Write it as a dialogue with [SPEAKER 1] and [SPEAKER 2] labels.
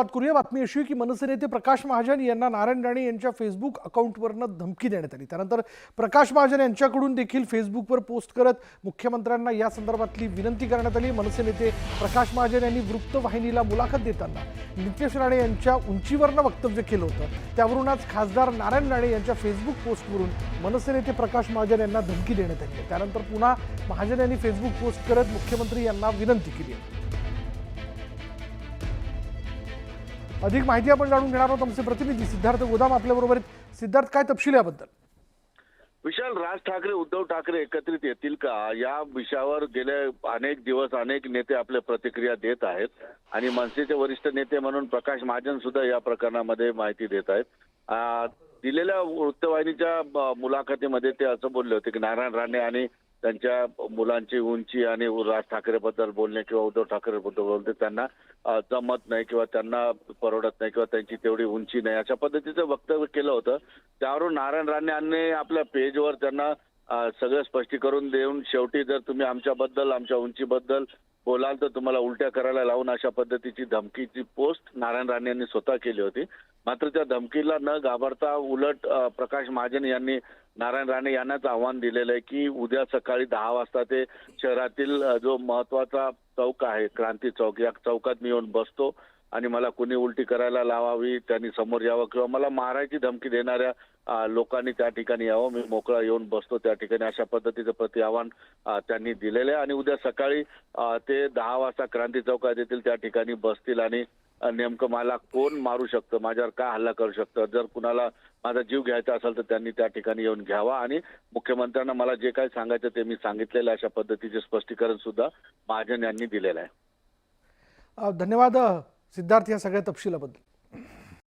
[SPEAKER 1] सुरुवात करूया। बातमी अशी की मनसे नेते प्रकाश महाजन यांना नारायण राणे यांच्या फेसबुक अकाउंटवरनं धमकी देण्यात आली। त्यानंतर प्रकाश महाजन यांच्याकडून देखील फेसबुकवर पोस्ट करत मुख्यमंत्र्यांना या संदर्भातली विनंती करण्यात आली। मनसे नेते प्रकाश महाजन यांनी वृत्तवाहिनीला मुलाखत देताना नितेश राणे यांच्या उंचीवरनं वक्तव्य केलं होतं। त्यावरून आज खासदार नारायण राणे यांच्या फेसबुक पोस्टवरून मनसे नेते प्रकाश महाजन यांना धमकी देण्यात आली। त्यानंतर पुन्हा महाजन यांनी फेसबुक पोस्ट करत मुख्यमंत्री यांना विनंती केली आहे। अधिक माहिती आपण जाणून घेणार आहोत। आमचे प्रतिनिधी सिद्धार्थ गोदाम आपल्याबरोबर आहेत। सिद्धार्थ, काय तपशील याबद्दल?
[SPEAKER 2] विशाल, राज ठाकरे उद्धव ठाकरे एकत्रित येतील का या विषयावर गेले अनेक दिवस अनेक नेते आपल्या प्रतिक्रिया देत आहेत आणि मनसेचे वरिष्ठ नेते म्हणून प्रकाश महाजन सुद्धा या प्रकरणामध्ये माहिती देत आहेत। दिलेल्या वृत्तवाहिनीच्या मुलाखतीमध्ये ते असं बोलले होते की नारायण राणे आणि त्यांच्या मुलांची उंची आणि राज ठाकरे बद्दल बोलणे किंवा उद्धव ठाकरे बद्दल बोलणे त्यांना जमत नाही किंवा त्यांना परवडत नाही किंवा त्यांची तेवढी उंची नाही, अशा पद्धतीचं वक्तव्य केलं होतं। त्यावरून नारायण राणे यांनी आपल्या पेजवर त्यांना सगळं स्पष्टीकरण देऊन शेवटी जर तुम्ही आमच्याबद्दल आमच्या उंचीबद्दल बोलाल तर तुम्हाला उलट्या करायला लावून अशा पद्धतीची धमकीची पोस्ट नारायण राणे यांनी स्वतः केली होती। मात्र त्या धमकीला न घाबरता उलट प्रकाश महाजन यांनी नारायण राणे यांनाच आव्हान दिलेलं आहे की उद्या सकाळी 10 वाजता ते शहरातील जो महत्वाचा चौक आहे क्रांती चौक, या चौकात मी येऊन बसतो आणि मला कुणी उलटी करायला लावावी त्यांनी समोर यावं किंवा मला मारायची धमकी देणाऱ्या लोकांनी त्या ठिकाणी यावं, मी मोकळा येऊन बसतो त्या ठिकाणी, अशा पद्धतीचं प्रति आव्हान त्यांनी दिलेलं आहे। आणि उद्या सकाळी ते 10 वाजता क्रांती चौकात येतील, त्या ठिकाणी बसतील आणि नेमकं मला कोण मारू शकतं, माझ्यावर काय हल्ला करू शकतं, जर कुणाला माझा जीव घ्यायचा असेल तर त्यांनी त्या ठिकाणी येऊन घ्यावा आणि मुख्यमंत्र्यांना मला जे काही सांगायचं ते मी सांगितलेलं, अशा पद्धतीचे स्पष्टीकरण सुद्धा महाजन यांनी दिलेलं आहे।
[SPEAKER 1] धन्यवाद सिद्धार्थ या सगळ्या तपशिलाबद्दल।